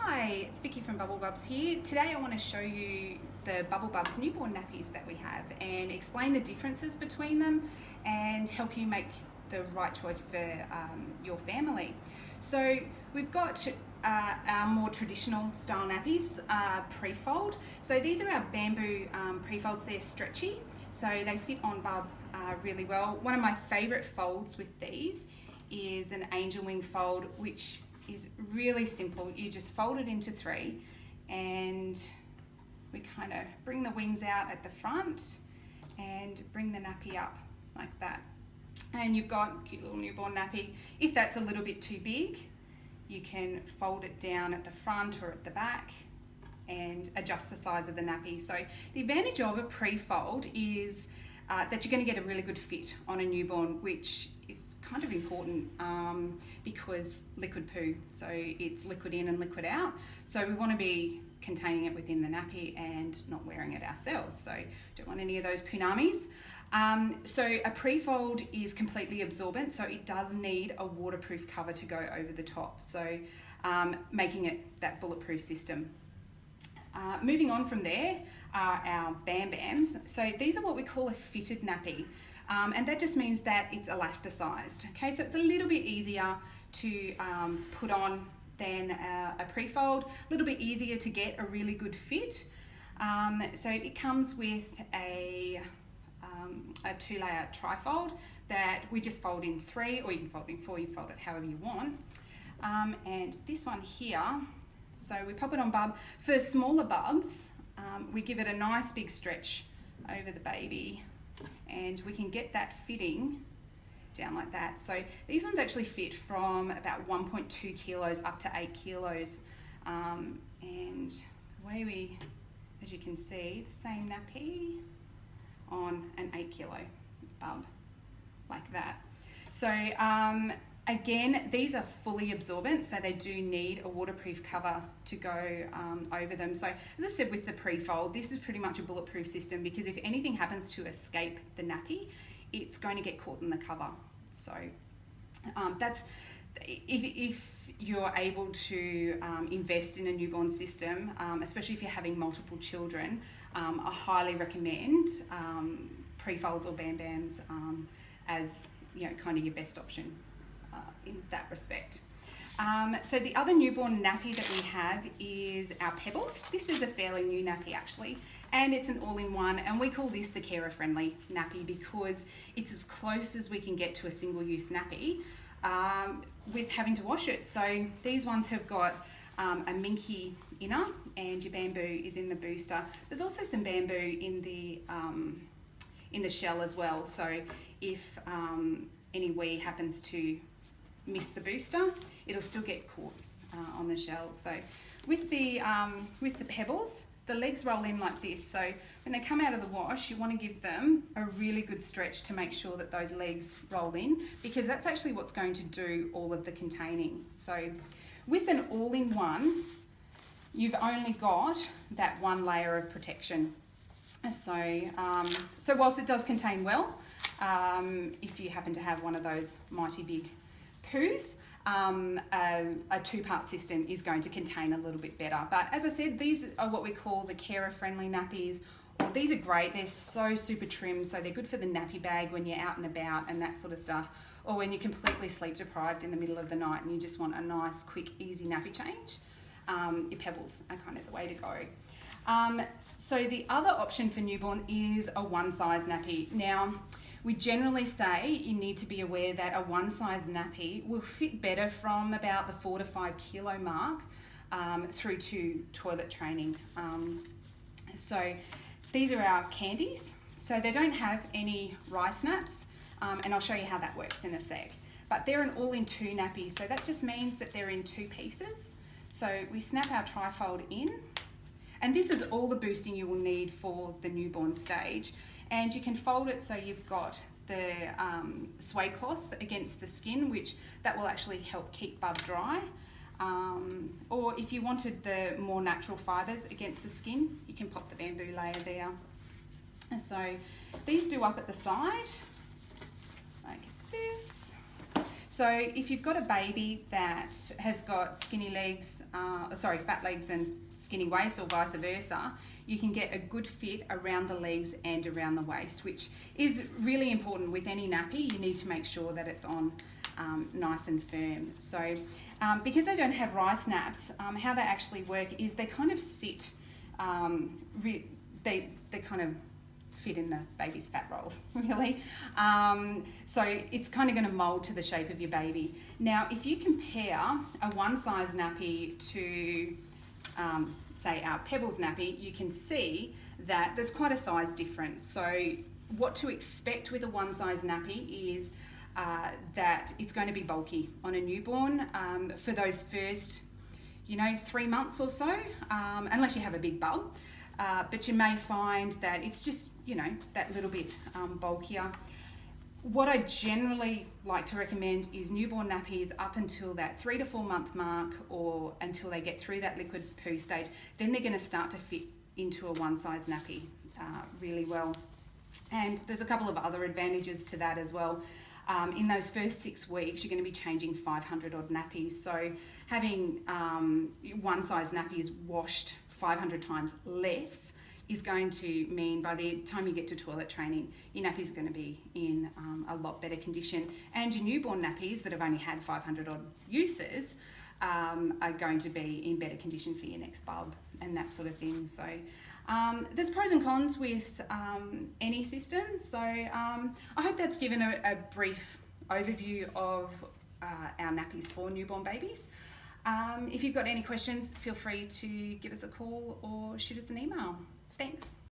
Hi, it's Vicki from Bubblebubs here. Today I want to show you the Bubblebubs newborn nappies that we have and explain the differences between them and help you make the right choice for your family. So we've got our more traditional style nappies, pre-fold. So these are our bamboo pre-folds. They're stretchy, so they fit on Bub really well. One of my favourite folds with these is an angel wing fold, which is really simple. You just fold it into three and we kind of bring the wings out at the front and bring the nappy up like that. And you've got a cute little newborn nappy. If that's a little bit too big, you can fold it down at the front or at the back and adjust the size of the nappy. So the advantage of a pre-fold is that you're going to get a really good fit on a newborn, which is kind of important because liquid poo, so it's liquid in and liquid out. So we want to be containing it within the nappy and not wearing it ourselves. So don't want any of those punamis. So a pre-fold is completely absorbent, so it does need a waterproof cover to go over the top. So making it that bulletproof system. Moving on from there are our Bam Bams. So these are what we call a fitted nappy. And that just means that it's elasticized. Okay, so it's a little bit easier to put on than a pre-fold, a little bit easier to get a really good fit. So it comes with a two-layer trifold that we just fold in three, or you can fold in four, you can fold it however you want. And this one here, so we pop it on Bub. For smaller Bubs, we give it a nice big stretch over the baby and we can get that fitting down like that. So these ones actually fit from about 1.2 kilos up to 8 kilos. And the way we, as you can see, the same nappy on an 8 kilo Bub, like that. So again, these are fully absorbent, so they do need a waterproof cover to go over them. So as I said with the pre-fold, this is pretty much a bulletproof system because if anything happens to escape the nappy, it's going to get caught in the cover. So that's, if you're able to invest in a newborn system, especially if you're having multiple children, I highly recommend pre-folds or Bam Bams as kind of your best option in that respect. So the other newborn nappy that we have is our Pebbles. This is a fairly new nappy actually, and it's an all-in-one, and we call this the carer-friendly nappy because it's as close as we can get to a single-use nappy with having to wash it. So these ones have got a minky inner, and your bamboo is in the booster. There's also some bamboo in the shell as well. So if any wee happens to miss the booster, it'll still get caught on the shell. So with the Pebbles, the legs roll in like this. So when they come out of the wash, you want to give them a really good stretch to make sure that those legs roll in, because that's actually what's going to do all of the containing. So with an all-in-one, you've only got that one layer of protection. So whilst it does contain well, if you happen to have one of those mighty big poos, a two-part system is going to contain a little bit better. But as I said, these are what we call the carer-friendly nappies. Or these are great. They're so super trim, so they're good for the nappy bag when you're out and about and that sort of stuff, or when you're completely sleep deprived in the middle of the night and you just want a nice, quick, easy nappy change. Your Pebbles are kind of the way to go. So the other option for newborn is a one-size nappy. Now, we generally say you need to be aware that a one-size nappy will fit better from about the 4 to 5 kilo mark through to toilet training. So these are our candies. So they don't have any rice naps, and I'll show you how that works in a sec. But they're an all-in-two nappy, so that just means that they're in two pieces. So we snap our trifold in, and this is all the boosting you will need for the newborn stage. And you can fold it so you've got the suede cloth against the skin, which that will actually help keep Bub dry. Or if you wanted the more natural fibres against the skin, you can pop the bamboo layer there. And so these do up at the side, like this. So if you've got a baby that has got skinny legs, fat legs and skinny waist, or vice versa, you can get a good fit around the legs and around the waist, which is really important with any nappy. You need to make sure that it's on nice and firm. So because they don't have rice naps, how they actually work is they kind of sit, they kind of fit in the baby's fat rolls, really. So it's kind of going to mould to the shape of your baby. Now, if you compare a one-size nappy to, say, our Pebbles nappy, you can see that there's quite a size difference. So what to expect with a one-size nappy is that it's going to be bulky on a newborn for those first, 3 months or so, unless you have a big bub. But you may find that it's just, that little bit bulkier. What I generally like to recommend is newborn nappies up until that 3 to 4 month mark, or until they get through that liquid poo stage. Then they're going to start to fit into a one-size nappy really well. And there's a couple of other advantages to that as well. In those first 6 weeks, you're going to be changing 500 odd nappies. So having one-size nappies washed 500 times less is going to mean by the time you get to toilet training, your nappies are going to be in a lot better condition, and your newborn nappies that have only had 500 odd uses are going to be in better condition for your next bub and that sort of thing. So there's pros and cons with any system. So I hope that's given a brief overview of our nappies for newborn babies. If you've got any questions, feel free to give us a call or shoot us an email. Thanks.